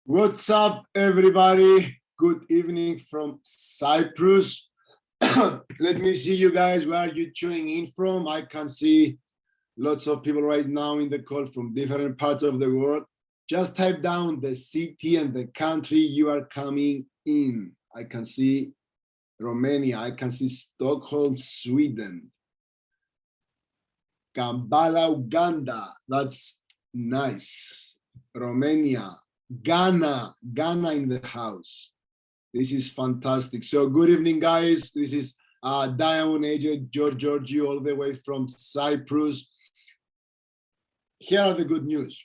What's up, everybody? Good evening from Cyprus. Let me see you guys. Where are you tuning in from? I can see lots of people right now in the call from different parts of the world. Just type down the city and the country you are coming in. I can see Romania. I can see Stockholm, Sweden. Kampala, Uganda. That's nice. Romania. Ghana in the house. This is fantastic. So good evening, guys. This is Diamond Agent Georgiou all the way from Cyprus. Here are the good news.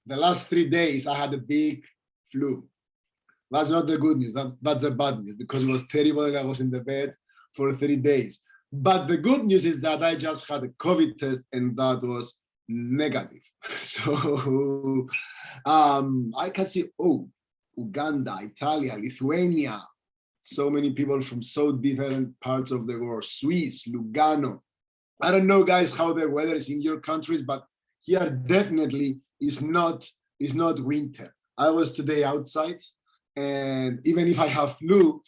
The last 3 days, I had a big flu. That's not the good news. That's the bad news because it was terrible and I was in the bed for 3 days. But the good news is that I just had a COVID test and that was negative. So I can see, Uganda, Italy, Lithuania, so many people from so different parts of the world, Swiss, Lugano. I don't know, guys, how the weather is in your countries, but here definitely is not winter. I was today outside, and even if I have flu,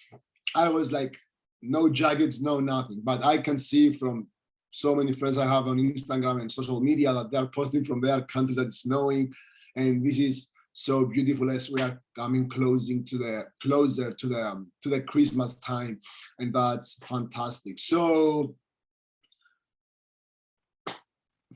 I was like, no jackets, no nothing. But I can see from so many friends I have on Instagram and social media that they're posting from their countries that it's snowing, and this is so beautiful as we are coming closer to the Christmas time, and that's fantastic. So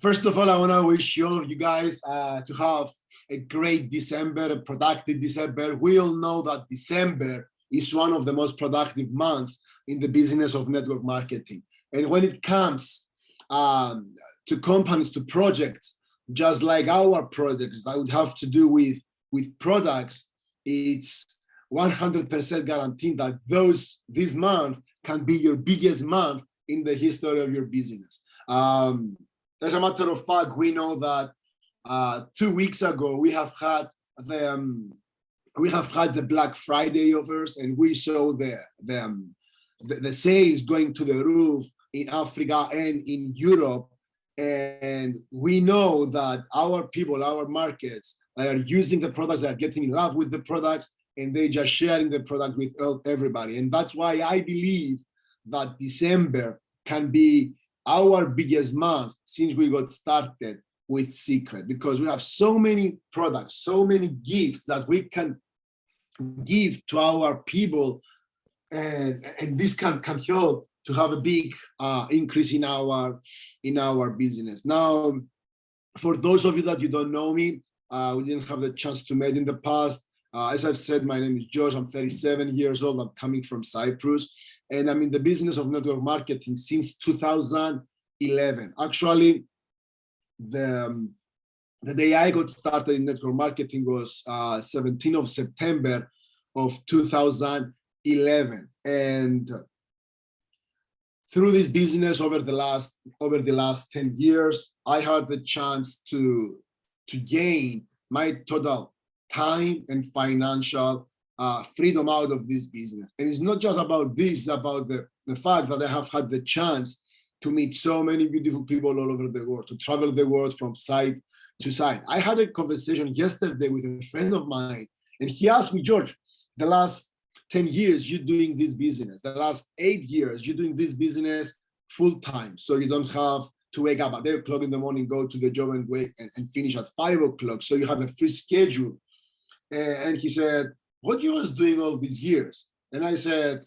first of all, I want to wish all of you guys to have a great December, a productive December. We all know that December is one of the most productive months in the business of network marketing, and when it comes to companies, to projects, just like our projects that would have to do with products, it's 100% guaranteed that this month can be your biggest month in the history of your business. As a matter of fact, we know that 2 weeks ago we have had the Black Friday offers, and we saw the sales going to the roof in Africa and in Europe. And we know that our people, our markets, they are using the products, they are getting in love with the products, and they just sharing the product with everybody. And that's why I believe that December can be our biggest month since we got started with Secret, because we have so many products, so many gifts that we can give to our people, and this can help to have a big increase in our business. Now, for those of you that you don't know me, we didn't have the chance to meet in the past. As I've said, my name is George. I'm 37 years old. I'm coming from Cyprus, and I'm in the business of network marketing since 2011. Actually, the day I got started in network marketing was 17th of September of 2011, and through this business over the last 10 years, I had the chance to gain my total time and financial freedom out of this business. And it's not just about this, it's about the fact that I have had the chance to meet so many beautiful people all over the world, to travel the world from side to side. I had a conversation yesterday with a friend of mine, And he asked me, George, the last 10 years you're doing this business, the last 8 years you're doing this business full time, so you don't have to wake up at 8 o'clock in the morning, go to the job and wait and finish at 5 o'clock, so you have a free schedule. And he said, what you was doing all these years? And I said,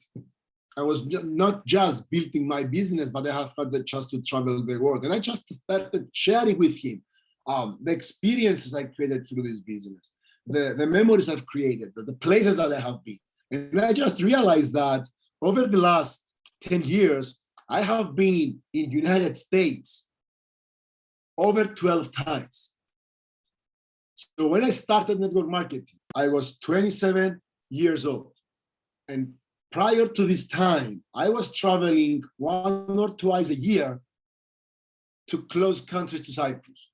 I was not just building my business, but I have had the chance to travel the world. And I just started sharing with him the experiences I created through this business, the memories I've created, the places that I have been. And I just realized that over the last 10 years, I have been in United States over 12 times. So when I started network marketing, I was 27 years old. And prior to this time, I was traveling 1 or 2 times a year to close countries to Cyprus.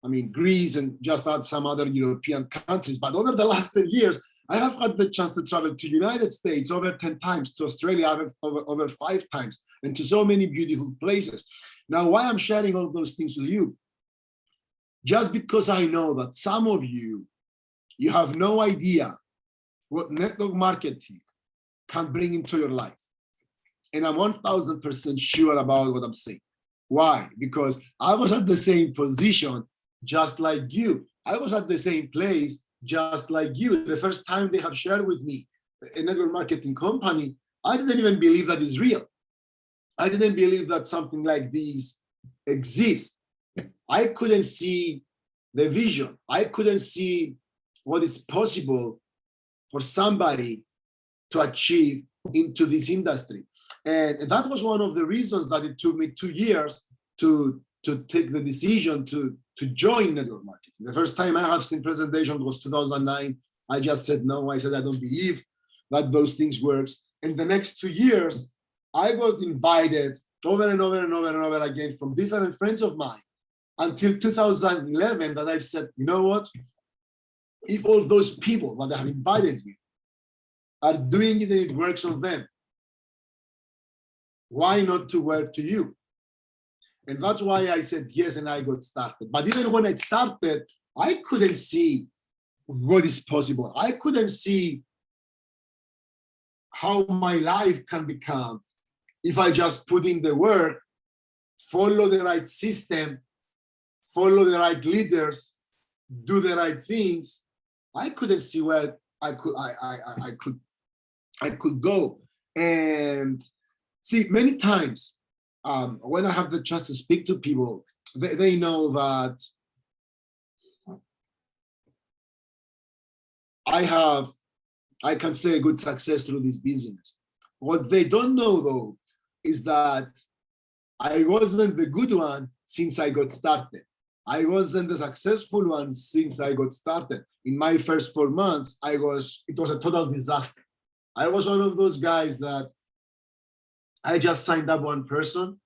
I mean, Greece and just add some other European countries. But over the last 10 years, I have had the chance to travel to United States over 10 times, to Australia over 5 times, and to so many beautiful places. Now, why I'm sharing all those things with you? Just because I know that some of you have no idea what network marketing can bring into your life. And I'm 1000% sure about what I'm saying. Why? Because I was at the same position just like you. I was at the same place just like you. The first time they have shared with me a network marketing company, I didn't even believe that is real. I didn't believe that something like this exists. I couldn't see the vision. I couldn't see what is possible for somebody to achieve into this industry. And that was one of the reasons that it took me 2 years to take the decision to join network marketing. The first time I have seen presentation was 2009. I just said no. I said I don't believe that those things work. And the next 2 years, I got invited over and over and over and over again from different friends of mine until 2011 that I've said, you know what? If all those people that have invited you are doing it and it works on them, why not to work to you? And that's why I said yes, and I got started. But even when I started, I couldn't see what is possible. I couldn't see how my life can become if I just put in the work, follow the right system, follow the right leaders, do the right things. I couldn't see where I could go. And see, many times when I have the chance to speak to people, they know that I can say good success through this business. What they don't know though is that I wasn't the good one since I got started. I wasn't the successful one since I got started. In my first 4 months, it was a total disaster. I was one of those guys that I just signed up one person,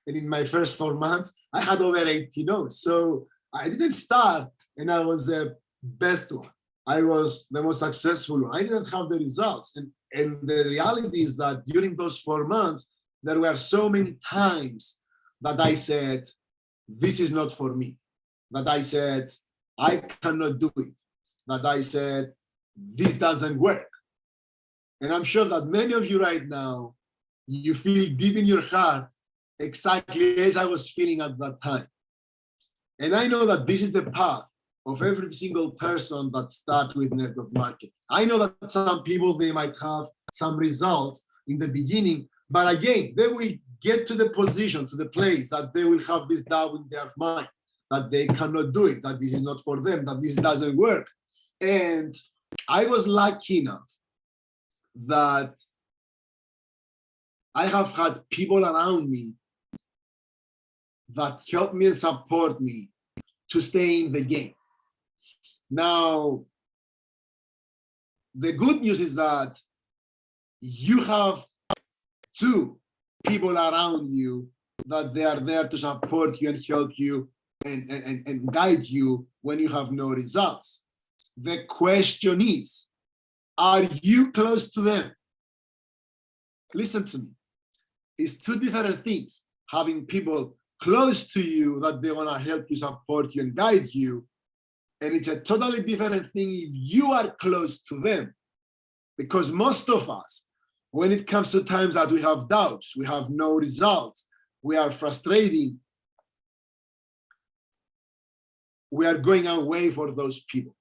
and in my first 4 months, I had over 80 no's. So I didn't start, and I was the best one. I was the most successful one. I didn't have the results. And the reality is that during those 4 months, there were so many times that I said, this is not for me. That I said, I cannot do it. That I said, this doesn't work. And I'm sure that many of you right now, you feel deep in your heart exactly as I was feeling at that time. And I know that this is the path of every single person that starts with network marketing. I know that some people, they might have some results in the beginning, but again, they will get to the position, to the place that they will have this doubt in their mind, that they cannot do it, that this is not for them, that this doesn't work. And I was lucky enough that I have had people around me that help me and support me to stay in the game. Now, the good news is that you have 2 people around you that they are there to support you and help you and guide you when you have no results. The question is, are you close to them? Listen to me. It's 2 different things. Having people close to you that they want to help you, support you, and guide you, And it's a totally different thing if you are close to them. Because most of us, when it comes to times that we have doubts, we have no results, we are frustrated, we are going away for those people.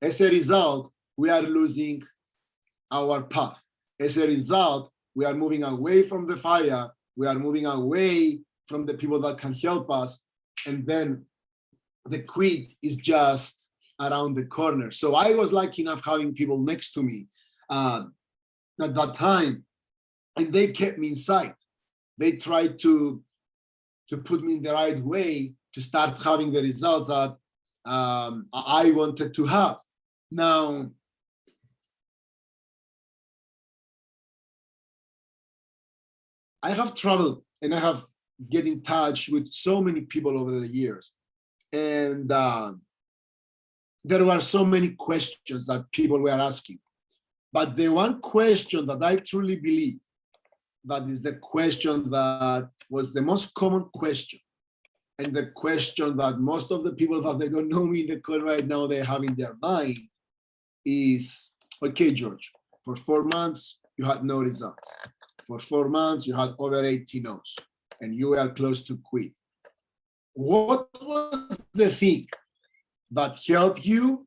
As a result, we are losing our path. As a result, we are moving away from the fire, we are moving away from the people that can help us, and then the quit is just around the corner. So I was lucky enough having people next to me at that time, and they kept me inside. They tried to put me in the right way to start having the results that I wanted to have. Now, I have traveled and I have get in touch with so many people over the years. And there were so many questions that people were asking. But the one question that I truly believe that is the question that was the most common question, and the question that most of the people that they don't know me in the call right now, they have in their mind is, okay, George, for 4 months, you had no results. For 4 months, you had over 80 no's, and you were close to quit. What was the thing that helped you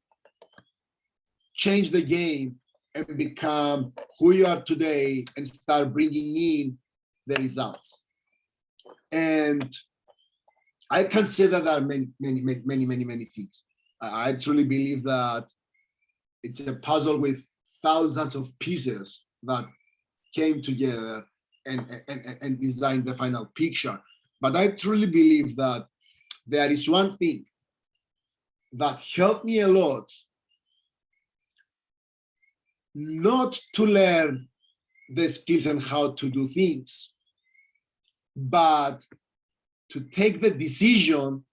change the game and become who you are today and start bringing in the results? And I can say that there are many things. I truly believe that it's a puzzle with thousands of pieces that came together and designed the final picture. But I truly believe that there is one thing that helped me a lot, not to learn the skills and how to do things, but to take the decision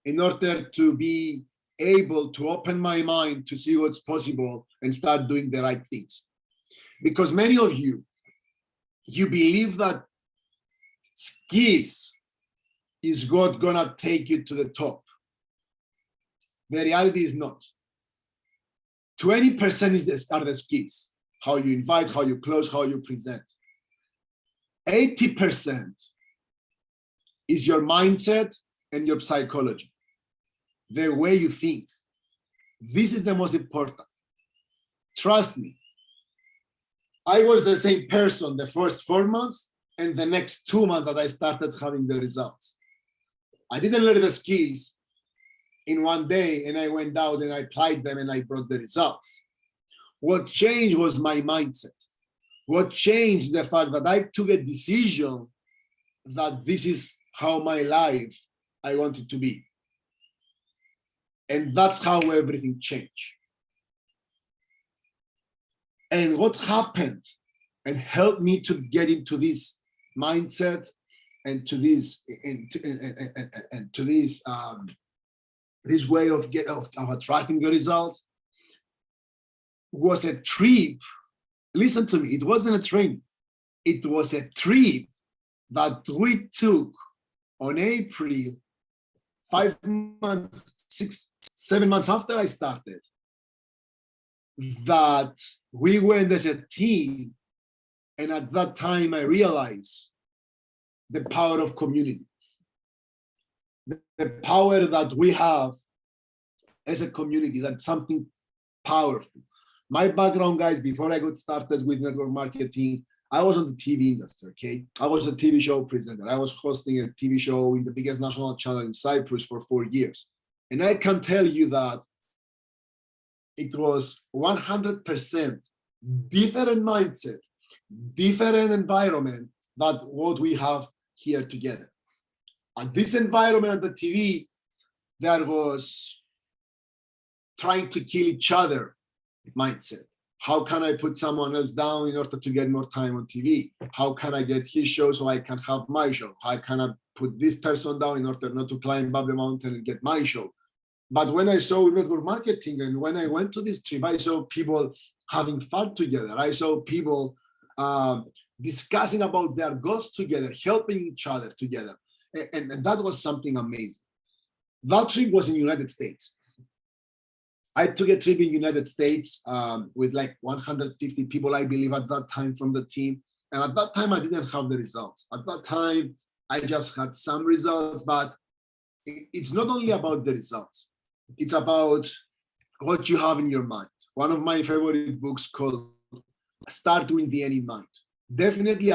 in order to be able to open my mind to see what's possible and start doing the right things. Because many of you believe that skills is what gonna take you to the top. The reality is not. 20% are the skills, how you invite, how you close, how you present. 80% is your mindset and your psychology, the way you think. This is the most important. Trust me. I was the same person the first 4 months and the next 2 months that I started having the results. I didn't learn the skills in one day and I went out and I applied them and I brought the results. What changed was my mindset. What changed the fact that I took a decision that this is how my life I want it to be. And that's how everything changed. And what happened and helped me to get into this mindset and to this this way of attracting the results was a trip. Listen to me, it wasn't a training. It was a trip that we took on April, 5 months, 6, 7 months after I started, that we went as a team. And at that time, I realized the power of community, the power that we have as a community, that's something powerful. My background, guys, before I got started with network marketing, I was on the TV industry, okay? I was a TV show presenter. I was hosting a TV show in the biggest national channel in Cyprus for 4 years. And I can tell you that it was 100% different mindset, different environment than what we have here together. And this environment on the TV, there was trying to kill each other mindset. How can I put someone else down in order to get more time on TV? How can I get his show so I can have my show? How can I put this person down in order not to climb up the mountain and get my show? But when I saw network marketing and when I went to this trip, I saw people having fun together. I saw people discussing about their goals together, helping each other together. And that was something amazing. That trip was in the United States. I took a trip in the United States with like 150 people, I believe, at that time from the team. And at that time, I didn't have the results. At that time, I just had some results, but it's not only about the results. It's about what you have in your mind. One of my favorite books called Start Doing the End in Mind. Definitely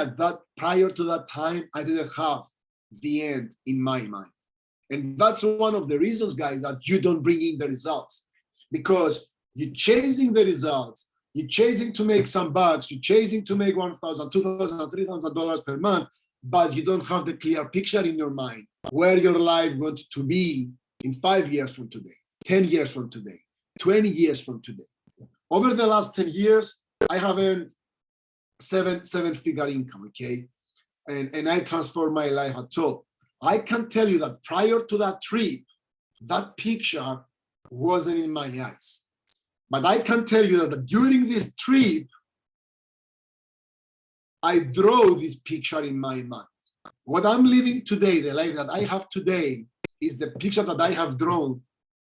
prior to that time, I didn't have the end in my mind. And that's one of the reasons, guys, that you don't bring in the results, because you're chasing the results. You're chasing to make some bucks. You're chasing to make $1,000, $2,000, $3,000 per month, but you don't have the clear picture in your mind where your life going to be in 5 years from today, 10 years from today, 20 years from today. Over the last 10 years, I have earned seven-figure income, okay? And I transformed my life at all. I can tell you that prior to that trip, that picture wasn't in my eyes. But I can tell you that during this trip, I drew this picture in my mind. What I'm living today, the life that I have today, is the picture that I have drawn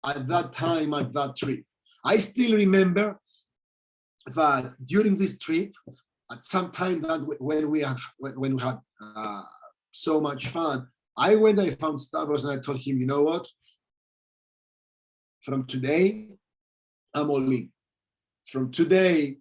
at that time, at that trip. I still remember that during this trip, at some time that when we had so much fun, I found Stavros and I told him, you know what? From today, I'm all in. From today,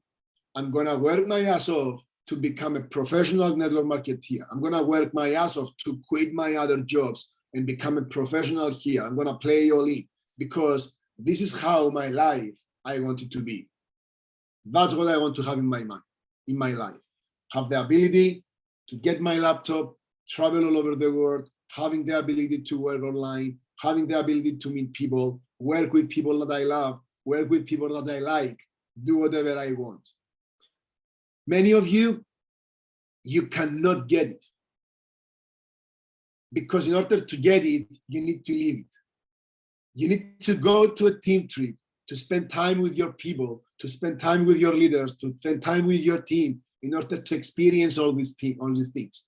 I'm gonna work my ass off to become a professional network marketeer. I'm gonna work my ass off to quit my other jobs and become a professional here. I'm gonna play all in because this is how my life I want it to be. That's what I want to have in my mind, in my life. Have the ability to get my laptop, travel all over the world, having the ability to work online, having the ability to meet people, work with people that I love, work with people that I like, do whatever I want. Many of you, you cannot get it. Because in order to get it, you need to live it. You need to go to a team trip, to spend time with your people, to spend time with your leaders, to spend time with your team in order to experience all these things.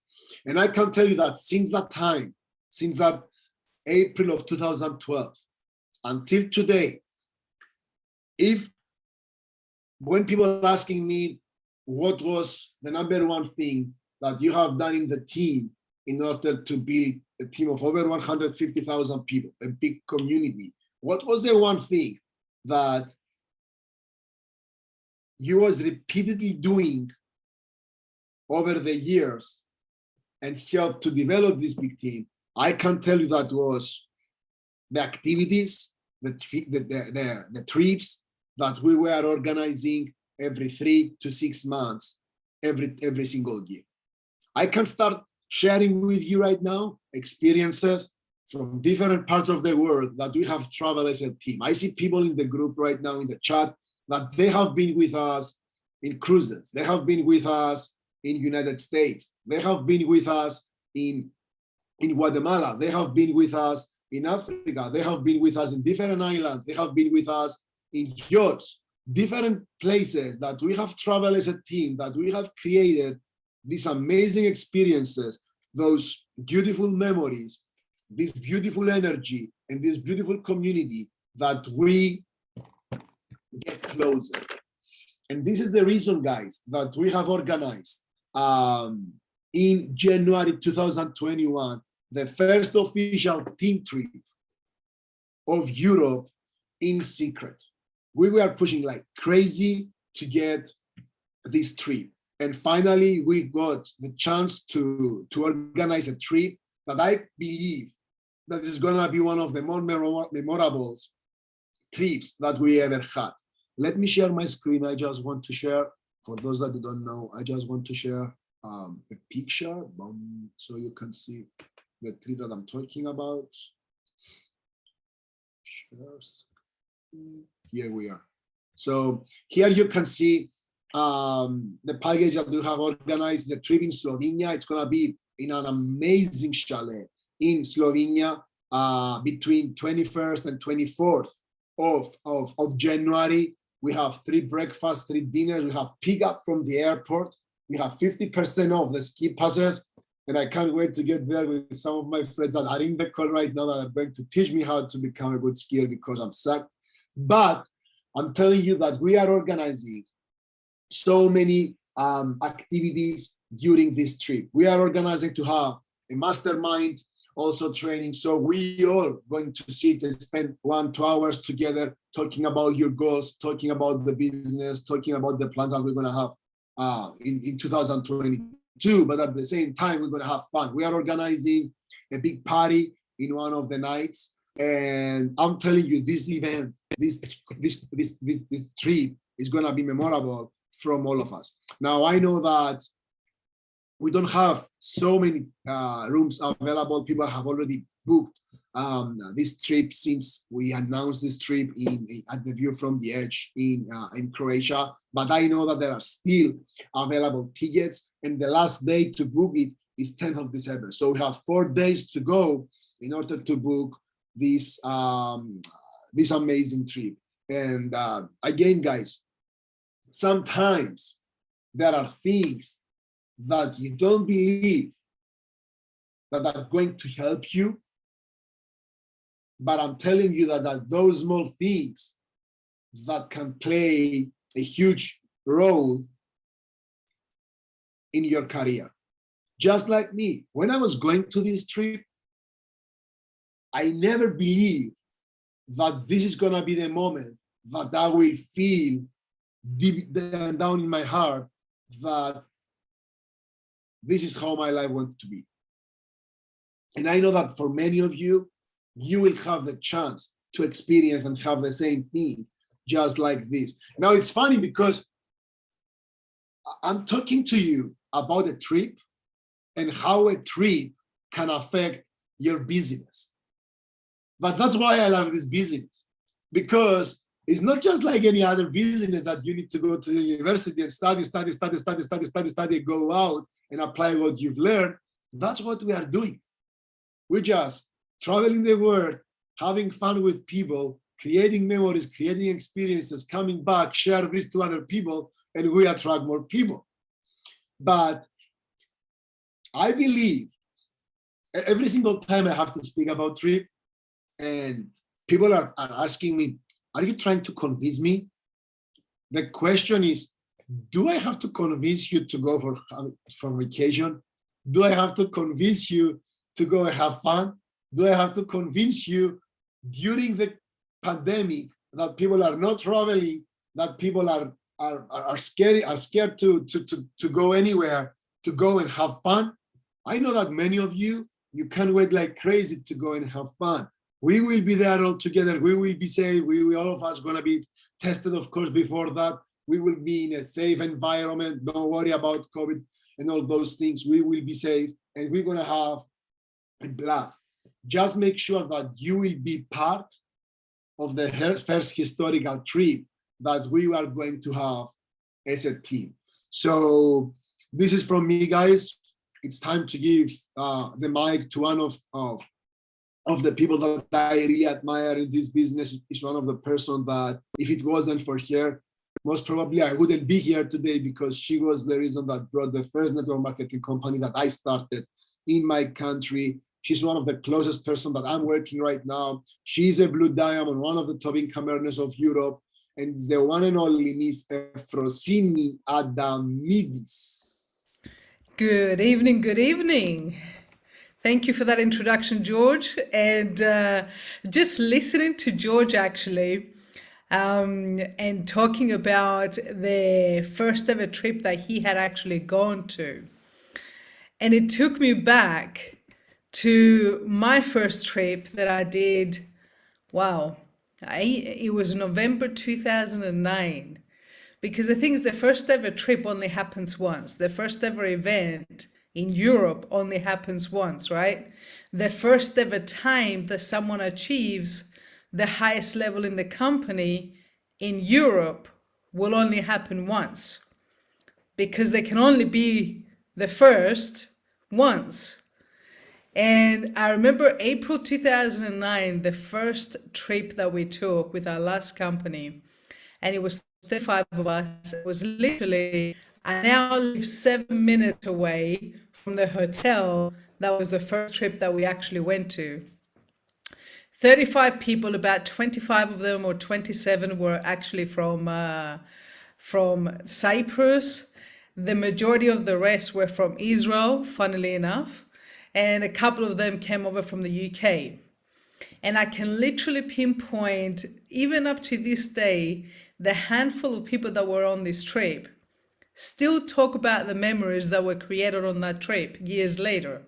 And I can tell you that since that time, since that April of 2012 until today, when people are asking me what was the number one thing that you have done in the team in order to build a team of over 150,000 people, a big community, what was the one thing that you was repeatedly doing over the years and helped to develop this big team? I can tell you that was the activities, the trips that we were organizing every 3 to 6 months, every single year. I can start sharing with you right now experiences from different parts of the world that we have traveled as a team. I see people in the group right now in the chat that they have been with us in cruises. They have been with us in United States. They have been with us in Guatemala. They have been with us in Africa. They have been with us in different islands. They have been with us in yachts, different places that we have traveled as a team, that we have created these amazing experiences, those beautiful memories, this beautiful energy, and this beautiful community that we get closer. And this is the reason, guys, that we have organized in January 2021, the first official team trip of Europe in secret. We were pushing like crazy to get this trip. And finally, we got the chance to organize a trip that I believe that is gonna be one of the more memorable trips that we ever had. Let me share my screen. I just want to share, for those that don't know, I just want to share a picture so you can see the trip that I'm talking about. Here we are. So here you can see the package that we have organized, the trip in Slovenia. It's gonna be in an amazing chalet in Slovenia between 21st and 24th of January. We have 3 breakfasts, 3 dinners. We have pick up from the airport. We have 50% off the ski passes. And I can't wait to get there with some of my friends that are in the call right now that are going to teach me how to become a good skier because I'm stuck. But I'm telling you that we are organizing so many activities during this trip. We are organizing to have a mastermind, also training. So we all going to sit and spend 1-2 hours together talking about your goals, talking about the business, talking about the plans that we're going to have in 2022. But at the same time, we're going to have fun. We are organizing a big party in one of the nights. And I'm telling you, this event, this trip is going to be memorable from all of us. Now, I know that we don't have so many rooms available. People have already booked this trip since we announced this trip at the View from the Edge in Croatia. But I know that there are still available tickets, and the last day to book it is 10th of December. So we have 4 days to go in order to book this this amazing trip. And again, guys, sometimes there are things that you don't believe that are going to help you, but I'm telling you that those small things that can play a huge role in your career. Just like me, when I was going to this trip, I never believed that this is gonna be the moment that I will feel deep down in my heart that this is how my life wants to be. And I know that for many of you, you will have the chance to experience and have the same thing just like this. Now, it's funny because I'm talking to you about a trip and how a trip can affect your business. But that's why I love this business, because it's not just like any other business that you need to go to the university and study, go out and apply what you've learned. That's what we are doing. We're just traveling the world, having fun with people, creating memories, creating experiences, coming back, share this to other people, and we attract more people. But I believe every single time I have to speak about trip, and people are asking me, are you trying to convince me? The question is, do I have to convince you to go for vacation? Do I have to convince you to go and have fun? Do I have to convince you during the pandemic that people are not traveling, that people are scared to go anywhere, to go and have fun? I know that many of you can't wait like crazy to go and have fun. We will be there all together. We will be safe. All of us going to be tested, of course, before that. We will be in a safe environment. Don't worry about COVID and all those things. We will be safe, and we're going to have a blast. Just make sure that you will be part of the first historical trip that we are going to have as a team. So this is from me, guys. It's time to give the mic to one of the people that I really admire in this business. Is one of the person that, if it wasn't for her, most probably I wouldn't be here today, because she was the reason that brought the first network marketing company that I started in my country. She's one of the closest person that I'm working right now. She's a blue diamond, one of the top income earners of Europe, and it's the one and only Miss Efrosyni Adamides. Good evening, good evening. Thank you for that introduction, George. And just listening to George actually, and talking about the first ever trip that he had actually gone to. And it took me back to my first trip that I did. Wow, it was November 2009. Because the thing is, the first ever trip only happens once. The first ever event in Europe only happens once, right? The first ever time that someone achieves the highest level in the company in Europe will only happen once, because they can only be the first once. And I remember April 2009, the first trip that we took with our last company, and it was 35 of us. It was literally, I now live 7 minutes away from the hotel. That was the first trip that we actually went to. 35 people, about 25 of them or 27 were actually from Cyprus. The majority of the rest were from Israel, funnily enough, and a couple of them came over from the UK. And I can literally pinpoint, even up to this day, the handful of people that were on this trip still talk about the memories that were created on that trip years later.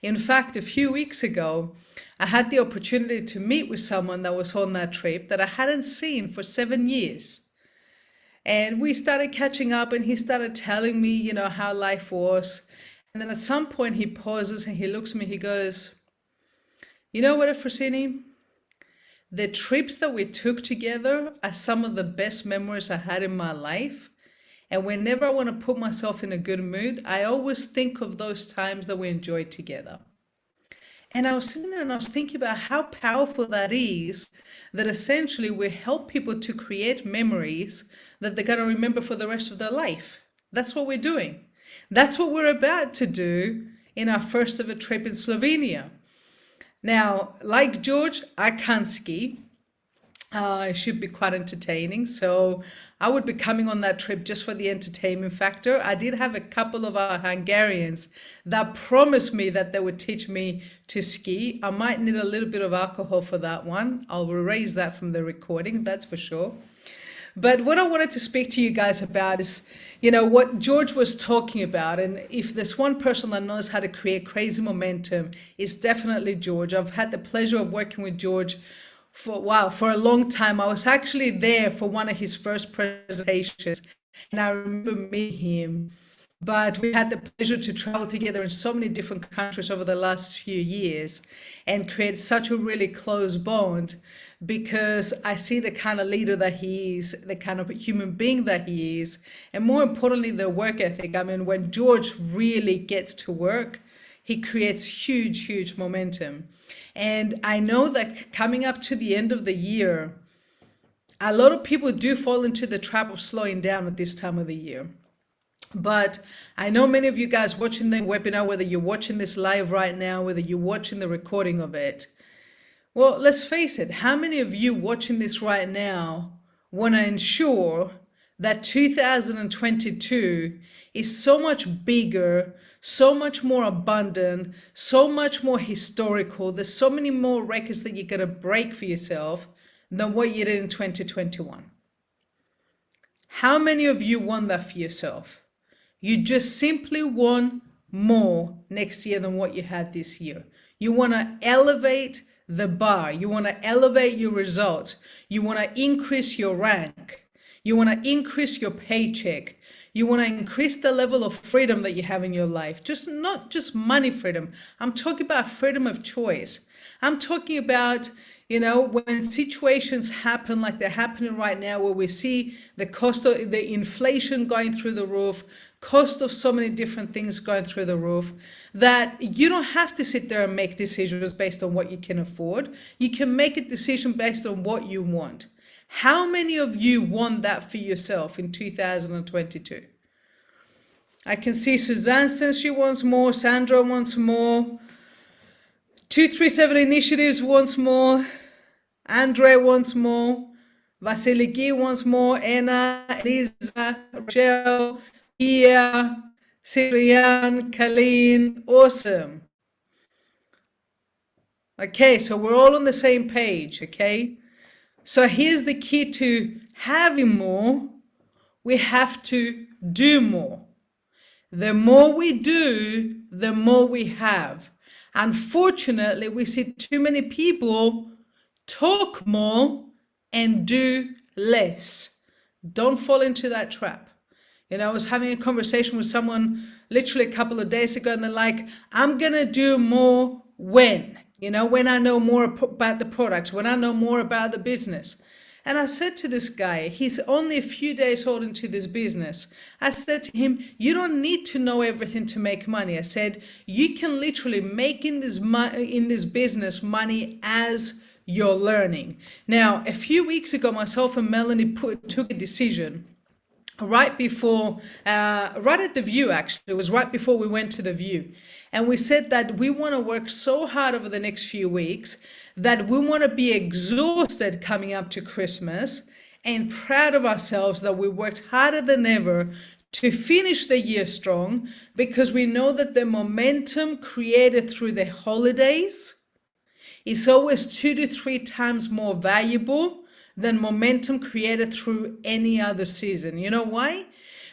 In fact, a few weeks ago, I had the opportunity to meet with someone that was on that trip that I hadn't seen for 7 years. And we started catching up, and he started telling me, how life was. And then at some point he pauses and he looks at me, he goes, "You know what, Efrosyni? The trips that we took together are some of the best memories I had in my life. And whenever I want to put myself in a good mood, I always think of those times that we enjoyed together." And I was sitting there and I was thinking about how powerful that is, that essentially we help people to create memories that they're going to remember for the rest of their life. That's what we're doing. That's what we're about to do in our first ever trip in Slovenia. Now, like George, I can't ski. It should be quite entertaining. So I would be coming on that trip just for the entertainment factor. I did have a couple of our Hungarians that promised me that they would teach me to ski. I might need a little bit of alcohol for that one. I'll erase that from the recording, that's for sure. But what I wanted to speak to you guys about is, what George was talking about. And if there's one person that knows how to create crazy momentum, it's definitely George. I've had the pleasure of working with George for a long time. I was actually there for one of his first presentations, and I remember meeting him. But we had the pleasure to travel together in so many different countries over the last few years and create such a really close bond, because I see the kind of leader that he is, the kind of human being that he is, and more importantly, the work ethic. I mean, when George really gets to work, he creates huge, huge momentum. And I know that coming up to the end of the year, a lot of people do fall into the trap of slowing down at this time of the year. But I know many of you guys watching the webinar, whether you're watching this live right now, whether you're watching the recording of it, well, let's face it, how many of you watching this right now want to ensure that 2022 is so much bigger, so much more abundant, so much more historical. There's so many more records that you're going to break for yourself than what you did in 2021. How many of you want that for yourself? You just simply want more next year than what you had this year. You want to elevate the bar. You want to elevate your results. You want to increase your rank. You want to increase your paycheck. You want to increase the level of freedom that you have in your life. Not just money freedom. I'm talking about freedom of choice. I'm talking about, when situations happen like they're happening right now, where we see the cost of the inflation going through the roof, cost of so many different things going through the roof, that you don't have to sit there and make decisions based on what you can afford. You can make a decision based on what you want. How many of you want that for yourself in 2022? I can see Suzanne says she wants more. Sandra wants more. 237 Initiatives wants more. Andre wants more. Vasiliki wants more. Anna, Elisa, Rochelle, Pia, Sirian, Colleen. Awesome. Okay, so we're all on the same page, okay? So here's the key to having more. We have to do more. The more we do, the more we have. Unfortunately, we see too many people talk more and do less. Don't fall into that trap. I was having a conversation with someone literally a couple of days ago, and they're like, I'm going to do more when I know more about the product, when I know more about the business. And I said to this guy, he's only a few days old into this business. I said to him, you don't need to know everything to make money. I said, you can literally make in this business money as you're learning. Now, a few weeks ago, myself and Melanie took a decision right before, right at the View, actually. It was right before we went to the View. And we said that we want to work so hard over the next few weeks that we want to be exhausted coming up to Christmas and proud of ourselves that we worked harder than ever to finish the year strong, because we know that the momentum created through the holidays is always 2 to 3 times more valuable than momentum created through any other season. You know why?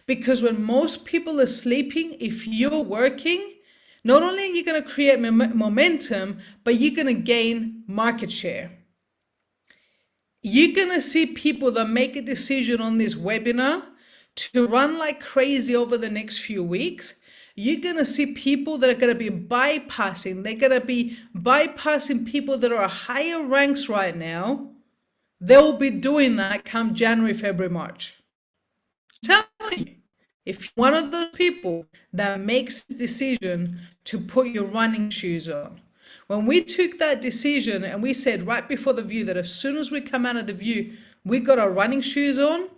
Because when most people are sleeping, if you're working, not only are you going to create momentum, but you're going to gain market share. You're going to see people that make a decision on this webinar to run like crazy over the next few weeks. You're going to see people that are going to be bypassing. They're going to be bypassing people that are higher ranks right now. They'll be doing that come January, February, March. I'm telling you, if you're one of those people that makes the decision to put your running shoes on. When we took that decision and we said right before the View that as soon as we come out of the View, we got our running shoes on,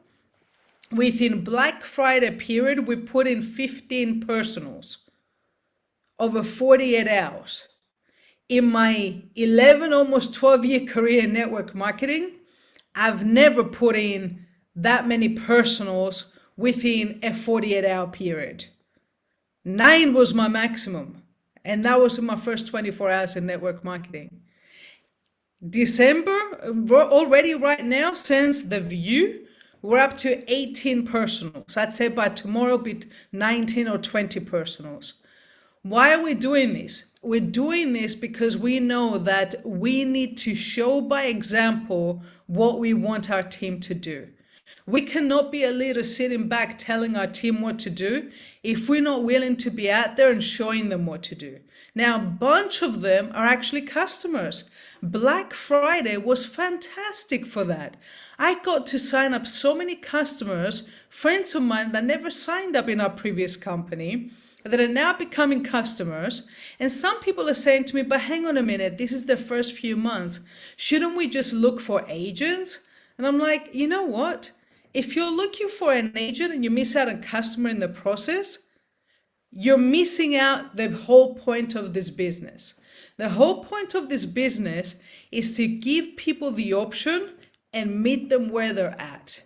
within Black Friday period, we put in 15 personals over 48 hours. In my 11, almost 12-year career in network marketing, I've never put in that many personals within a 48-hour period. 9 was my maximum, and that was in my first 24 hours in network marketing. December, already right now, since the View, we're up to 18 personals. I'd say by tomorrow, it'll be 19 or 20 personals. Why are we doing this? We're doing this because we know that we need to show by example what we want our team to do. We cannot be a leader sitting back telling our team what to do if we're not willing to be out there and showing them what to do. Now, a bunch of them are actually customers. Black Friday was fantastic for that. I got to sign up so many customers, friends of mine that never signed up in our previous company, that are now becoming customers. And some people are saying to me, but hang on a minute, this is the first few months. Shouldn't we just look for agents? And I'm like, you know what? If you're looking for an agent and you miss out on a customer in the process, you're missing out the whole point of this business. The whole point of this business is to give people the option and meet them where they're at.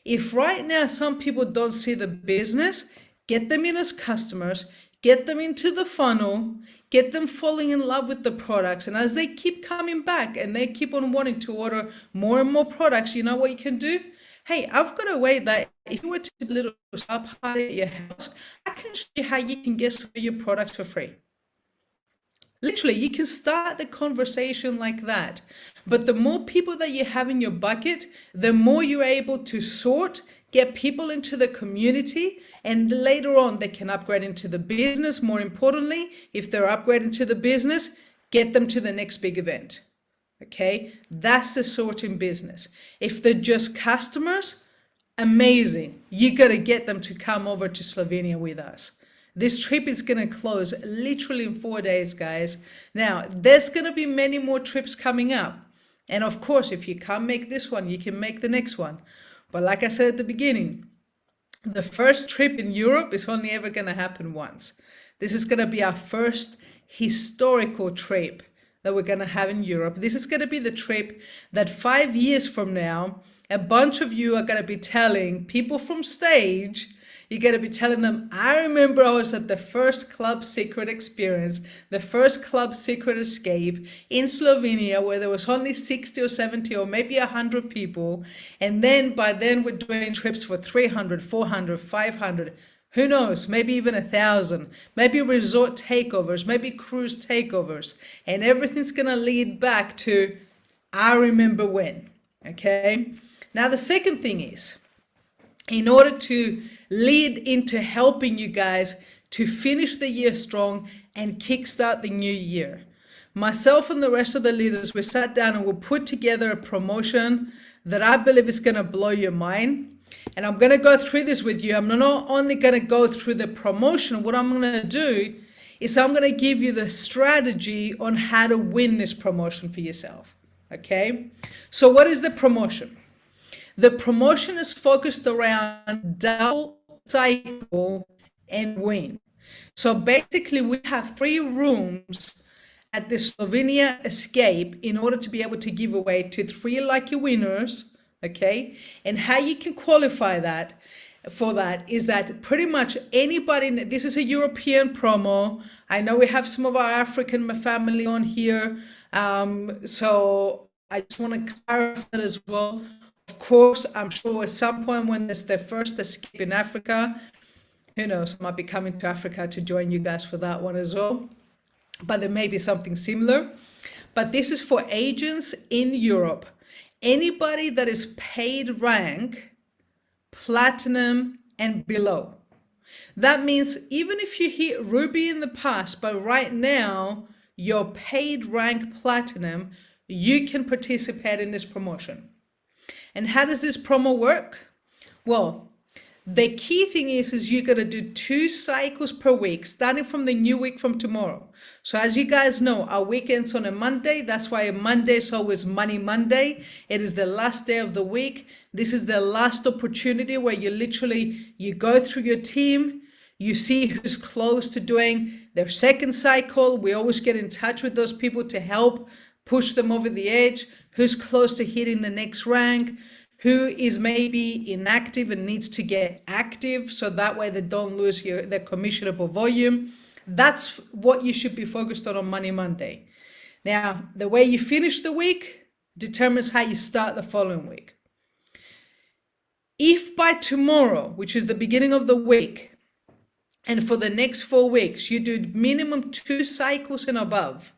If right now some people don't see the business, get them in as customers, get them into the funnel, get them falling in love with the products. And as they keep coming back and they keep on wanting to order more and more products, you know what you can do? Hey, I've got a way that if you were to do a little sub party at your house, I can show you how you can get some of your products for free. Literally, you can start the conversation like that. But the more people that you have in your bucket, the more you're able to sort, get people into the community, and later on they can upgrade into the business. More importantly, if they're upgrading to the business, get them to the next big event. Okay, that's the sorting business. If they're just customers, amazing. You got to get them to come over to Slovenia with us. This trip is going to close literally in 4 days, guys. Now, there's going to be many more trips coming up. And of course, if you can't make this one, you can make the next one. But like I said at the beginning, the first trip in Europe is only ever going to happen once. This is going to be our first historical trip that we're going to have in Europe. This is going to be the trip that 5 years from now, a bunch of you are going to be telling people from stage. You're going to be telling them, I remember I was at the first Club Secret experience, the first Club Secret escape in Slovenia, where there was only 60 or 70 or maybe 100 people. And then by then we're doing trips for 300, 400, 500, who knows, maybe even 1,000, maybe resort takeovers, maybe cruise takeovers. And everything's going to lead back to, I remember when, okay? Now, the second thing is, in order to lead into helping you guys to finish the year strong and kickstart the new year, myself and the rest of the leaders, we sat down and we put together a promotion that I believe is going to blow your mind. And I'm going to go through this with you. I'm not only going to go through the promotion. What I'm going to do is I'm going to give you the strategy on how to win this promotion for yourself. Okay? So what is the promotion? The promotion is focused around double cycle and win. So basically, we have 3 rooms at the Slovenia Escape in order to be able to give away to 3 lucky winners. Okay, and how you can qualify that for that is that pretty much anybody. This is a European promo. I know we have some of our African family on here, so I just want to clarify that as well. Of course, I'm sure at some point when there's the first escape in Africa, who knows, I might be coming to Africa to join you guys for that one as well. But there may be something similar. But this is for agents in Europe. Anybody that is paid rank, platinum and below. That means even if you hit Ruby in the past, but right now you're paid rank platinum, you can participate in this promotion. And how does this promo work? Well, the key thing is you're going to do 2 cycles per week, starting from the new week from tomorrow. So as you guys know, our weekend's on a Monday. That's why Monday is always Money Monday. It is the last day of the week. This is the last opportunity where you go through your team, you see who's close to doing their second cycle. We always get in touch with those people to help push them over the edge, who's close to hitting the next rank, who is maybe inactive and needs to get active, so that way they don't lose their commissionable volume. That's what you should be focused on Money Monday. Now, the way you finish the week determines how you start the following week. If by tomorrow, which is the beginning of the week, and for the next 4 weeks, you do minimum 2 cycles and above,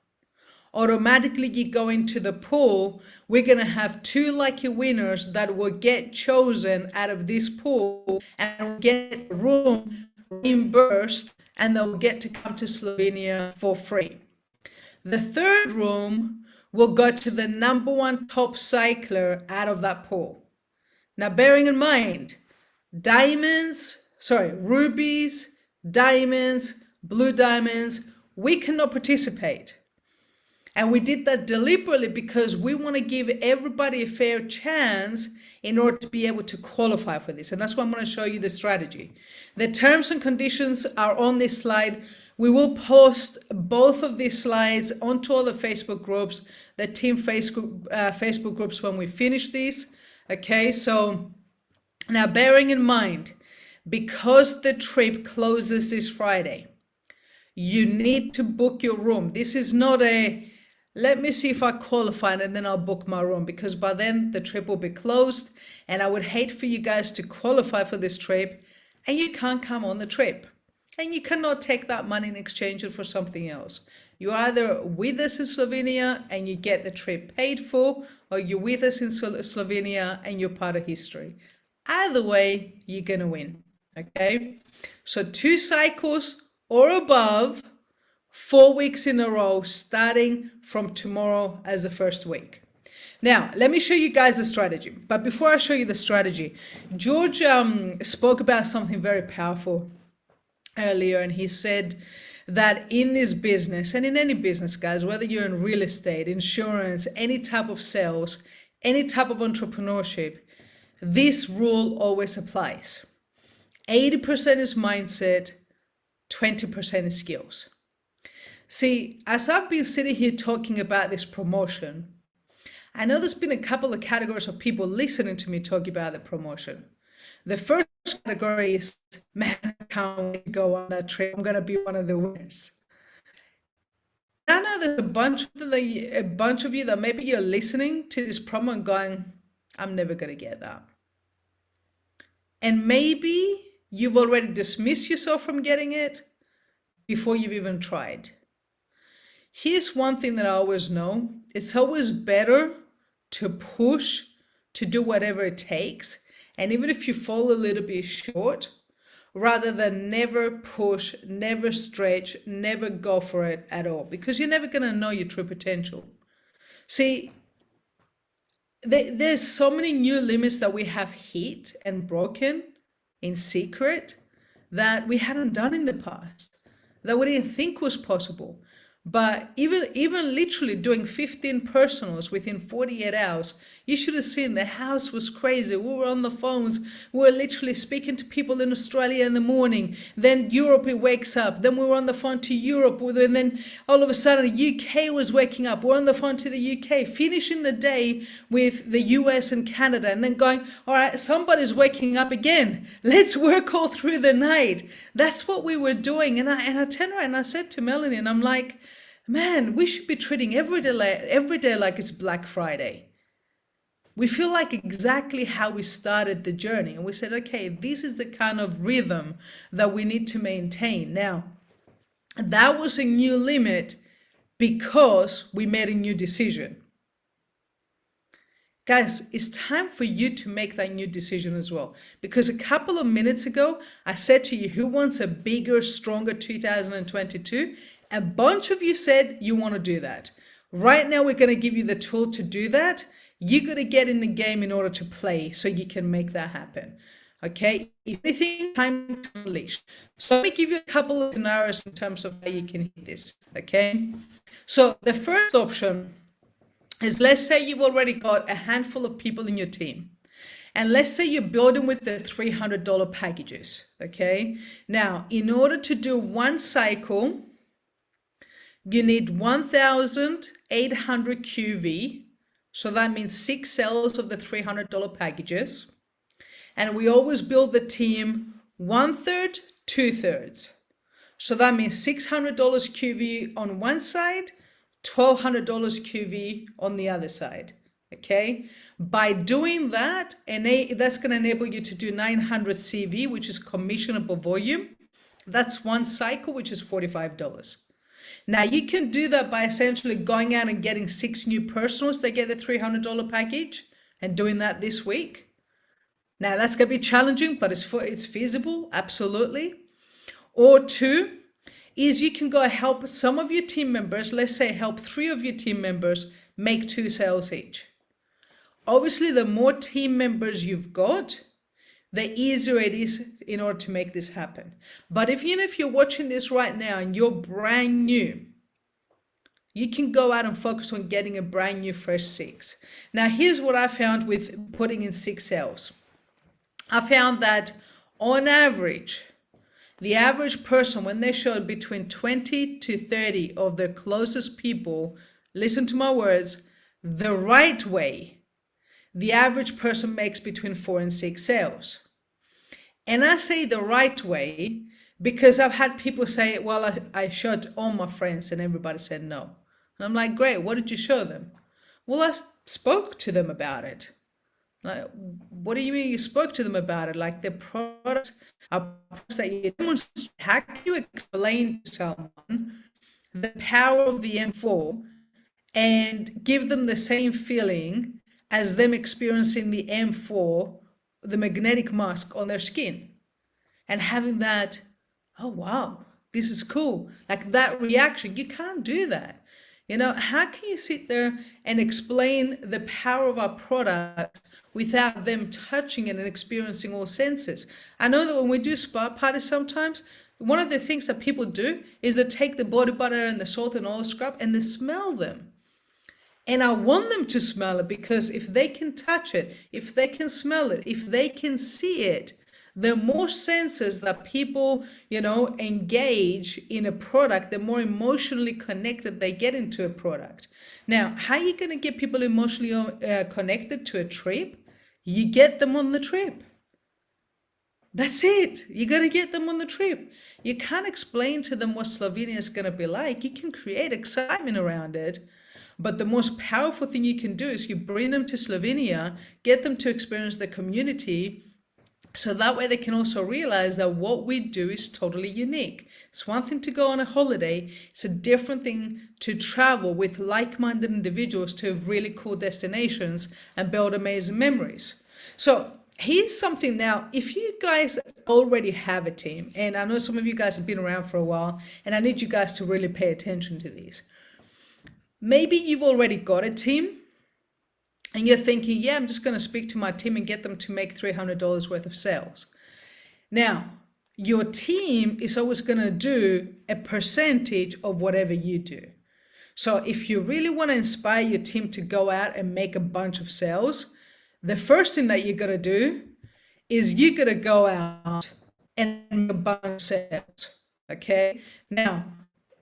automatically you go into the pool. We're going to have 2 lucky winners that will get chosen out of this pool and get a room reimbursed, and they'll get to come to Slovenia for free. The 3rd room will go to the #1 top cycler out of that pool. Now, bearing in mind, rubies, diamonds, blue diamonds, we cannot participate. And we did that deliberately because we want to give everybody a fair chance in order to be able to qualify for this. And that's why I'm going to show you the strategy. The terms and conditions are on this slide. We will post both of these slides onto all the Facebook groups, the team Facebook groups when we finish these. Okay, so now bearing in mind, because the trip closes this Friday, you need to book your room. This is not let me see if I qualify and then I'll book my room, because by then the trip will be closed, and I would hate for you guys to qualify for this trip and you can't come on the trip. And you cannot take that money and exchange it for something else. You're either with us in Slovenia and you get the trip paid for, or you're with us in Slovenia and you're part of history. Either way, you're going to win. Okay? So 2 cycles or above, 4 weeks in a row, starting from tomorrow as the first week. Now, let me show you guys the strategy. But before I show you the strategy, George spoke about something very powerful earlier, and he said that in this business, and in any business, guys, whether you're in real estate, insurance, any type of sales, any type of entrepreneurship, this rule always applies. 80% is mindset, 20% is skills. See, as I've been sitting here talking about this promotion, I know there's been a couple of categories of people listening to me talk about the promotion. The first category is, man, I can't wait to go on that trip. I'm going to be one of the winners. I know there's a bunch of you that maybe you're listening to this promo and going, I'm never going to get that. And maybe you've already dismissed yourself from getting it before you've even tried. Here's one thing that I always know. It's always better to push, to do whatever it takes. And even if you fall a little bit short, rather than never push, never stretch, never go for it at all, because you're never going to know your true potential. See, there's so many new limits that we have hit and broken in secret that we hadn't done in the past, that we didn't think was possible. But even literally doing 15 personals within 48 hours, you should have seen the house was crazy. We were on the phones. We were literally speaking to people in Australia in the morning. Then Europe wakes up. Then we were on the phone to Europe. And then all of a sudden UK was waking up. We're on the phone to the UK, finishing the day with the US and Canada, and then going, all right, somebody's waking up again. Let's work all through the night. That's what we were doing. And I turned around and I said to Melanie, and I'm like, man, we should be treating every day like it's Black Friday. We feel like exactly how we started the journey. And we said, okay, this is the kind of rhythm that we need to maintain. Now, that was a new limit because we made a new decision. Guys, it's time for you to make that new decision as well. Because a couple of minutes ago, I said to you, who wants a bigger, stronger 2022? A bunch of you said you want to do that. Right now, we're going to give you the tool to do that. You got to get in the game in order to play so you can make that happen. Okay, if anything, time to unleash. So let me give you a couple of scenarios in terms of how you can hit this. Okay, so the first option is, let's say you've already got a handful of people in your team. And let's say you're building with the $300 packages. Okay, now in order to do one cycle, you need 1,800 QV. So that means 6 sales of the $300 packages. And we always build the team 1/3, 2/3. So that means $600 QV on one side, $1,200 QV on the other side. Okay. By doing that, and that's going to enable you to do 900 CV, which is commissionable volume. That's one cycle, which is $45. Now you can do that by essentially going out and getting 6 new personals that get the $300 package and doing that this week. Now that's going to be challenging, but it's feasible, absolutely. Or 2 is you can go help some of your team members, let's say help 3 of your team members make 2 sales each. Obviously, the more team members you've got, the easier it is in order to make this happen. But even if you're watching this right now and you're brand new, you can go out and focus on getting a brand new fresh 6. Now, here's what I found with putting in 6 sales. I found that on average, the average person, when they showed between 20 to 30 of their closest people, listen to my words, the right way, the average person makes between 4 and 6 sales. And I say the right way because I've had people say, well, I showed all my friends and everybody said no. And I'm like, great, what did you show them? Well, I spoke to them about it. Like, what do you mean you spoke to them about it? Like the products are products that you demonstrate. How can you explain to someone the power of the M4 and give them the same feeling as them experiencing the M4, the magnetic mask on their skin, and having that, oh wow, this is cool, like that reaction? You can't do that. You know, how can you sit there and explain the power of our product without them touching it and experiencing all senses? I know that when we do spa parties sometimes, one of the things that people do is they take the body butter and the salt and oil scrub and they smell them. And I want them to smell it because if they can touch it, if they can smell it, if they can see it, the more senses that people, engage in a product, the more emotionally connected they get into a product. Now, how are you going to get people emotionally connected to a trip? You get them on the trip. That's it. You got to get them on the trip. You can't explain to them what Slovenia is going to be like. You can create excitement around it. But the most powerful thing you can do is you bring them to Slovenia, get them to experience the community, so that way they can also realize that what we do is totally unique. It's one thing to go on a holiday. It's a different thing to travel with like-minded individuals to really cool destinations and build amazing memories. So here's something now, if you guys already have a team, and I know some of you guys have been around for a while, and I need you guys to really pay attention to these. Maybe you've already got a team and you're thinking, yeah, I'm just going to speak to my team and get them to make $300 worth of sales. Now, your team is always going to do a percentage of whatever you do. So if you really want to inspire your team to go out and make a bunch of sales, the first thing that you got to do is you got to go out and make a bunch of sales. Okay. Now,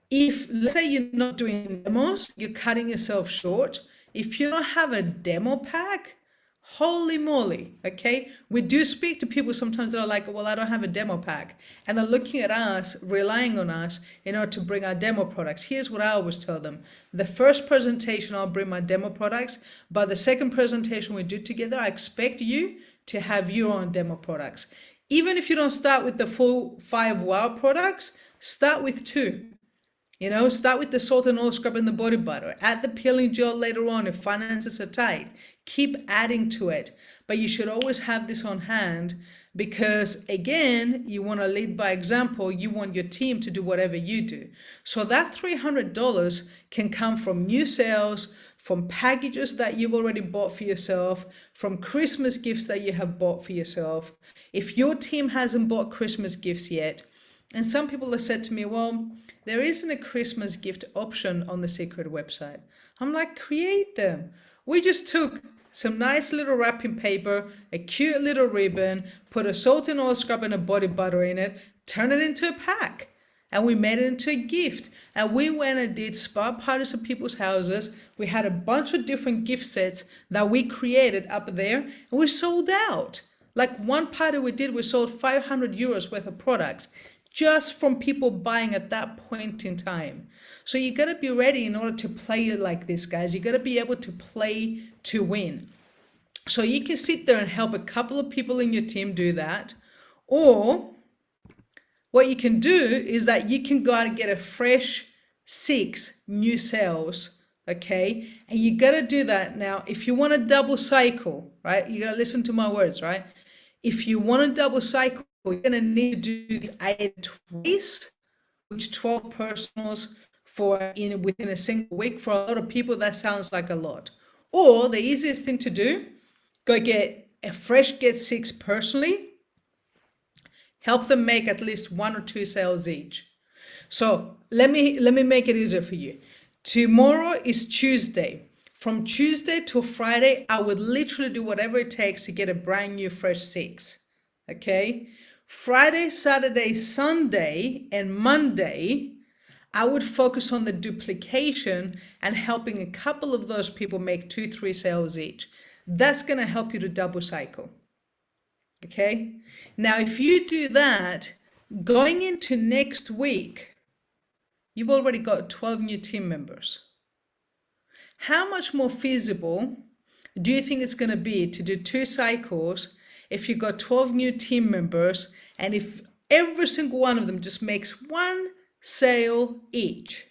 if let's say you're not doing demos, you're cutting yourself short. If you don't have a demo pack, holy moly, okay? We do speak to people sometimes that are like, well, I don't have a demo pack. And they're looking at us, relying on us in order to bring our demo products. Here's what I always tell them. The first presentation, I'll bring my demo products. But the second presentation we do together, I expect you to have your own demo products. Even if you don't start with the full 5 wow products, start with 2. You know, start with the salt and oil scrub and the body butter. Add the peeling gel later on if finances are tight. Keep adding to it. But you should always have this on hand because, again, you want to lead by example. You want your team to do whatever you do. So that $300 can come from new sales, from packages that you've already bought for yourself, from Christmas gifts that you have bought for yourself. If your team hasn't bought Christmas gifts yet, and some people have said to me, well, there isn't a Christmas gift option on the Secret website. I'm like, create them. We just took some nice little wrapping paper, a cute little ribbon, put a salt and oil scrub and a body butter in it, turn it into a pack. And we made it into a gift. And we went and did spa parties at people's houses. We had a bunch of different gift sets that we created up there and we sold out. Like one party we did, we sold 500 euros worth of products just from people buying at that point in time. So you got to be ready in order to play like this, guys. You got to be able to play to win. So you can sit there and help a couple of people in your team do that. Or what you can do is that you can go out and get a fresh 6 new sales, okay? And you got to do that. Now, if you want to double cycle, right? You got to listen to my words, right? If you want to double cycle, you're going to need to do this either twice, which 12 personals within a single week. For a lot of people, that sounds like a lot. Or the easiest thing to do, go get a fresh get 6 personally, help them make at least 1 or 2 sales each. So let me make it easier for you. Tomorrow is Tuesday. From Tuesday to Friday, I would literally do whatever it takes to get a brand new fresh 6. Okay? Friday, Saturday, Sunday, and Monday, I would focus on the duplication and helping a couple of those people make 2-3 sales each. That's going to help you to double cycle. Okay? Now, if you do that, going into next week, you've already got 12 new team members. How much more feasible do you think it's going to be to do 2 cycles if you got 12 new team members and if every single one of them just makes 1 sale each?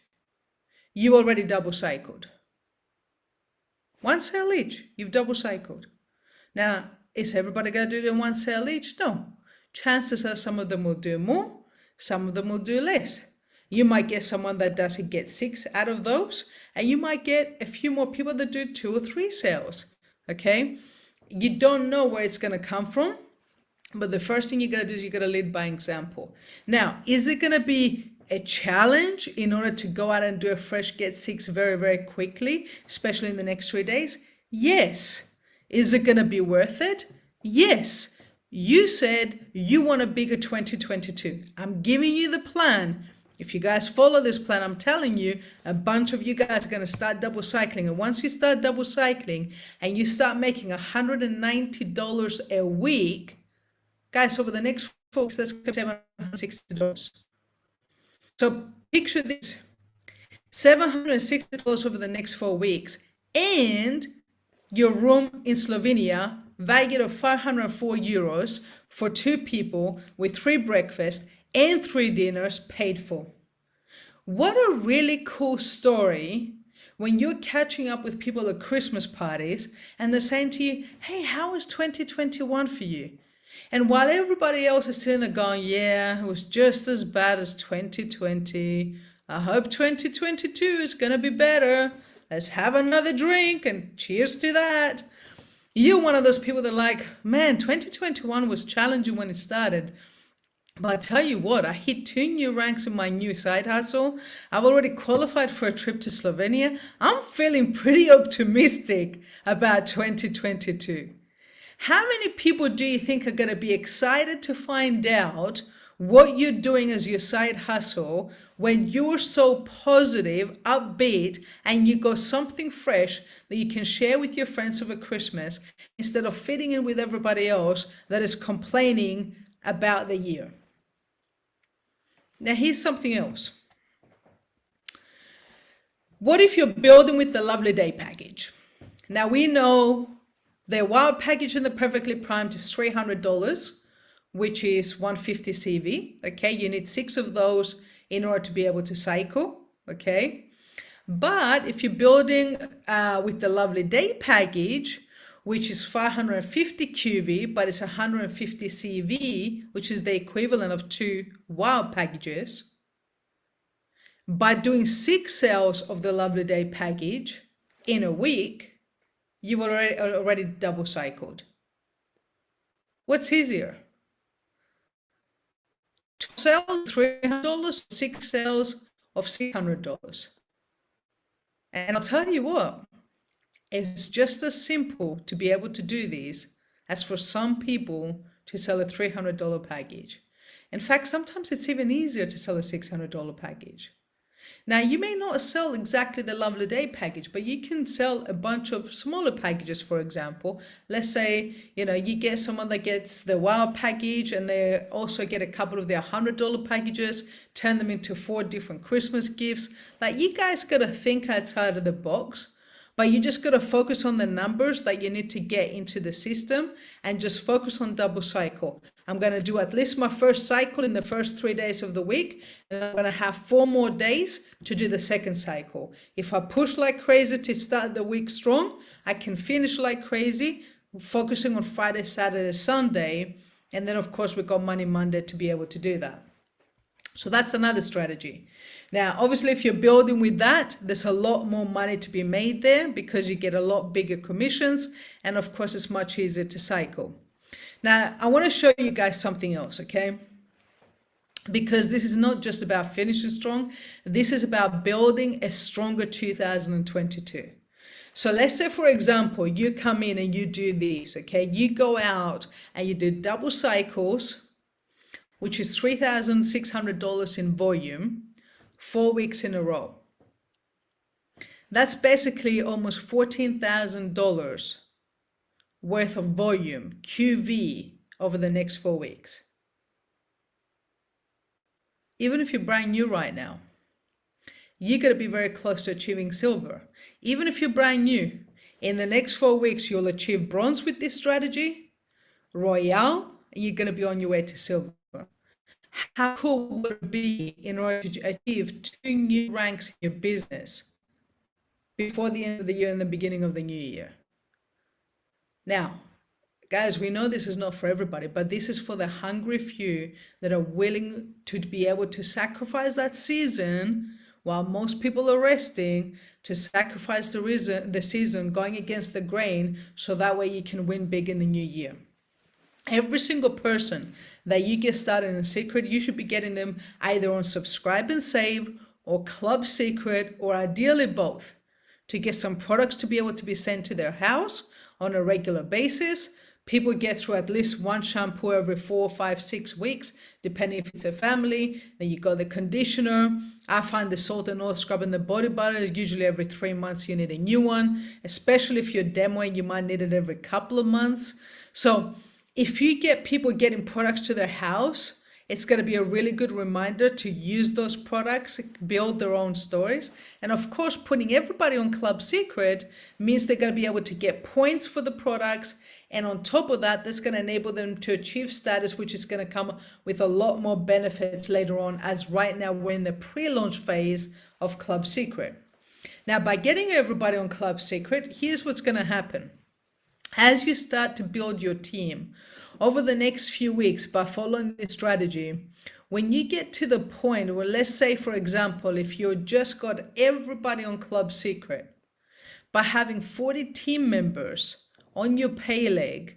You already double cycled. 1 sale each, you've double cycled. Now, is everybody going to do 1 sale each? No. Chances are some of them will do more, some of them will do less. You might get someone that doesn't get 6 out of those, and you might get a few more people that do 2 or 3 sales, okay? You don't know where it's going to come from, but the first thing you got to do is you got to lead by example. Now, is it going to be a challenge in order to go out and do a fresh get 6 very, very quickly, especially in the next 3 days? Yes. Is it going to be worth it? Yes. You said you want a bigger 2022. I'm giving you the plan. If you guys follow this plan, I'm telling you, a bunch of you guys are going to start double cycling. And once you start double cycling and you start making $190 a week, guys, over the next 4 weeks, that's $760. So picture this, $760 over the next 4 weeks, and your room in Slovenia, valued of 504 euros for 2 people with 3 breakfasts and 3 dinners paid for. What a really cool story when you're catching up with people at Christmas parties and they're saying to you, hey, how was 2021 for you? And while everybody else is sitting there going, yeah, it was just as bad as 2020. I hope 2022 is going to be better. Let's have another drink and cheers to that. You're one of those people that are like, man, 2021 was challenging when it started. But I tell you what, I hit 2 new ranks in my new side hustle. I've already qualified for a trip to Slovenia. I'm feeling pretty optimistic about 2022. How many people do you think are going to be excited to find out what you're doing as your side hustle when you're so positive, upbeat, and you got something fresh that you can share with your friends over Christmas instead of fitting in with everybody else that is complaining about the year? Now, here's something else. What if you're building with the Lovely Day package? Now, we know the WOW package and the Perfectly Primed is $300, which is 150 CV. Okay, you need 6 of those in order to be able to cycle. Okay, but if you're building with the Lovely Day package, which is 550 QV, but it's 150 CV, which is the equivalent of 2 WOW packages, by doing 6 sales of the Lovely Day package in a week, you've already double cycled. What's easier? 2 sales, $300, 6 sales of $600. And I'll tell you what, it's just as simple to be able to do these as for some people to sell a $300 package. In fact, sometimes it's even easier to sell a $600 package. Now, you may not sell exactly the Lovely Day package, but you can sell a bunch of smaller packages, for example. Let's say, you get someone that gets the WOW package and they also get a couple of their $100 packages, turn them into 4 different Christmas gifts. Like, you guys got to think outside of the box, but you just got to focus on the numbers that you need to get into the system and just focus on double cycle. I'm going to do at least my first cycle in the first 3 days of the week, and I'm going to have 4 more days to do the second cycle. If I push like crazy to start the week strong, I can finish like crazy, focusing on Friday, Saturday, Sunday, and then of course we got Monday, Monday to be able to do that. So that's another strategy. Now, obviously, if you're building with that, there's a lot more money to be made there because you get a lot bigger commissions, and of course it's much easier to cycle. Now, I want to show you guys something else, okay? Because this is not just about finishing strong, this is about building a stronger 2022. So let's say, for example, you come in and you do these, okay? You go out and you do double cycles, which is $3,600 in volume, 4 weeks in a row. That's basically almost $14,000 worth of volume, QV, over the next 4 weeks. Even if you're brand new right now, you got to be very close to achieving silver. Even if you're brand new, in the next 4 weeks, you'll achieve bronze with this strategy, royale, and you're going to be on your way to silver. How cool would it be in order to achieve 2 new ranks in your business before the end of the year and the beginning of the new year? Now, guys, we know this is not for everybody, but this is for the hungry few that are willing to be able to sacrifice that season while most people are resting, to sacrifice the season going against the grain so that way you can win big in the new year. Every single person that you get started in Secret, you should be getting them either on Subscribe and Save or Club Secret, or ideally both, to get some products to be able to be sent to their house on a regular basis. People get through at least 1 shampoo every 4, 5, 6 weeks, depending if it's a family. Then you got the conditioner. I find the salt and oil scrub and the body butter, usually every 3 months you need a new one, especially if you're demoing, you might need it every couple of months. So if you get people getting products to their house, it's going to be a really good reminder to use those products, build their own stories. And of course, putting everybody on Club Secret means they're going to be able to get points for the products. And on top of that, that's going to enable them to achieve status, which is going to come with a lot more benefits later on, as right now we're in the pre-launch phase of Club Secret. Now, by getting everybody on Club Secret, here's what's going to happen. As you start to build your team over the next few weeks by following this strategy, when you get to the point where, let's say, for example, if you just got everybody on Club Secret, by having 40 team members on your pay leg,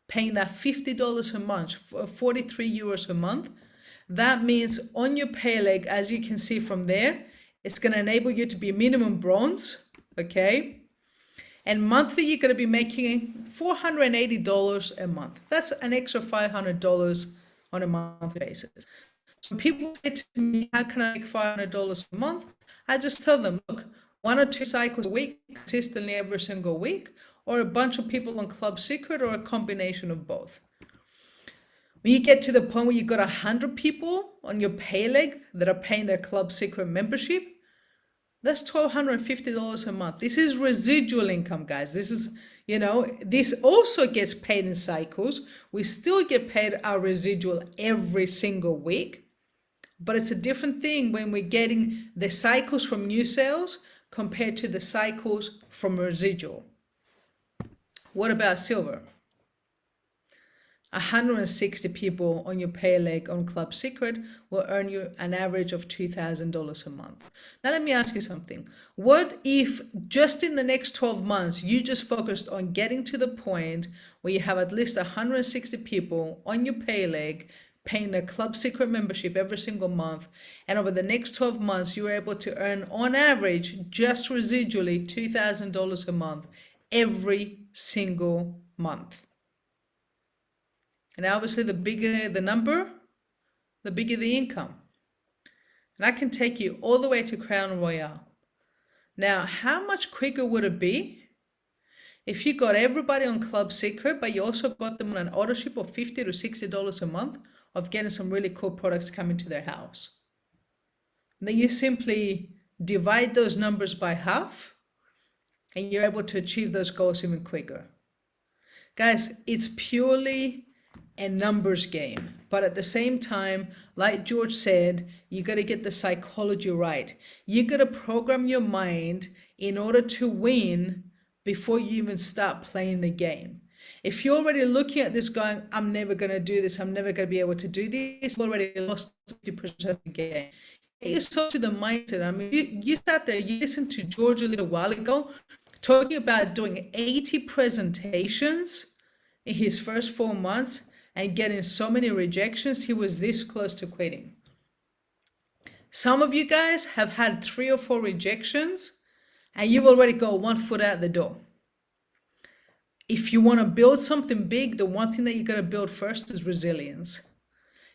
paying that $50 a month, 43 euros a month, That means on your pay leg, as you can see from there, it's going to enable you to be minimum bronze, okay? And monthly, you're going to be making $480 a month. That's an extra $500 on a monthly basis. So when people say to me, how can I make $500 a month? I just tell them, look, 1 or 2 cycles a week, consistently every single week, or a bunch of people on Club Secret, or a combination of both. When you get to the point where you've got 100 people on your pay leg that are paying their Club Secret membership, that's $1,250 a month. This is residual income, guys. This is, this also gets paid in cycles. We still get paid our residual every single week, but it's a different thing when we're getting the cycles from new sales compared to the cycles from residual. What about silver? 160 people on your pay leg on Club Secret will earn you an average of $2,000 a month. Now let me ask you something. What if just in the next 12 months, you just focused on getting to the point where you have at least 160 people on your pay leg paying their Club Secret membership every single month, and over the next 12 months, you were able to earn on average, just residually, $2,000 a month every single month. And obviously, the bigger the number, the bigger the income. And I can take you all the way to Crown Royale. Now, how much quicker would it be if you got everybody on Club Secret, but you also got them on an auto ship of $50 to $60 a month of getting some really cool products coming to their house? And then you simply divide those numbers by half, and you're able to achieve those goals even quicker. Guys, it's purely a numbers game, but at the same time, like George said, you got to get the psychology right. You got to program your mind in order to win before you even start playing the game. If you're already looking at this going, I'm never going to do this, I'm never going to be able to do this, you've already lost 50% of the game. Get yourself to the mindset. I mean, you sat there, you listened to George a little while ago talking about doing 80 presentations in his first 4 months and getting so many rejections, he was this close to quitting. Some of you guys have had 3 or 4 rejections and you've already got 1 foot out the door. If you want to build something big, the one thing that you got to build first is resilience.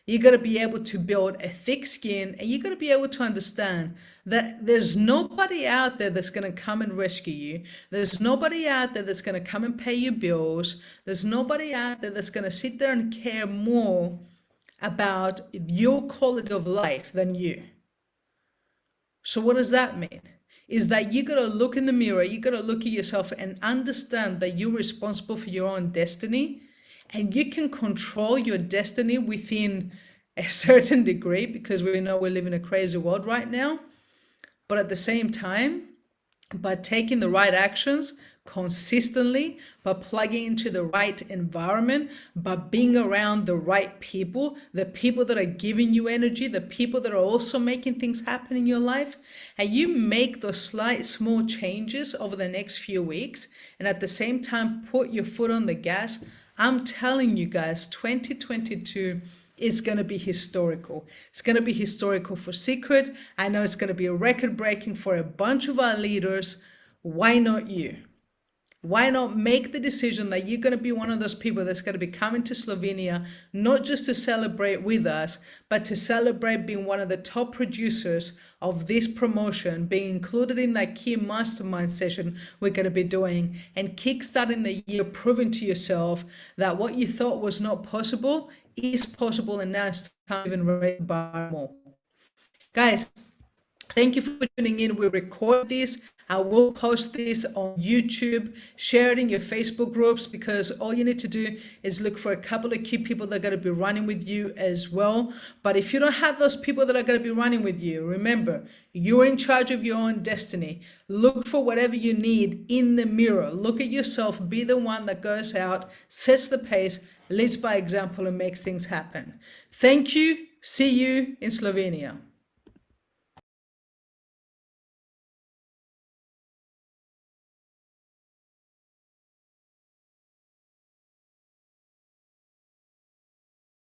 You got to be able to build a thick skin, and you got to be able to understand that there's nobody out there that's going to come and rescue you. There's nobody out there that's going to come and pay your bills. There's nobody out there that's going to sit there and care more about your quality of life than you. So what does that mean? Is that you got to look in the mirror, you got to look at yourself and understand that you're responsible for your own destiny. And you can control your destiny within a certain degree, because we know we live in a crazy world right now. But at the same time, by taking the right actions consistently, by plugging into the right environment, by being around the right people, the people that are giving you energy, the people that are also making things happen in your life, and you make those slight small changes over the next few weeks, and at the same time put your foot on the gas, I'm telling you guys, 2022 is going to be historical. It's going to be historical for Secret. I know it's going to be record breaking for a bunch of our leaders. Why not you? Why not make the decision that you're going to be one of those people that's going to be coming to Slovenia, not just to celebrate with us, but to celebrate being one of the top producers of this promotion, being included in that key mastermind session we're going to be doing, and kickstarting the year, proving to yourself that what you thought was not possible is possible, and now it's time to even raise the bar more. Guys, thank you for tuning in. We record this. I will post this on YouTube. Share it in your Facebook groups, because all you need to do is look for a couple of key people that are going to be running with you as well. But if you don't have those people that are going to be running with you, remember, you're in charge of your own destiny. Look for whatever you need in the mirror. Look at yourself. Be the one that goes out, sets the pace, leads by example, and makes things happen. Thank you. See you in Slovenia.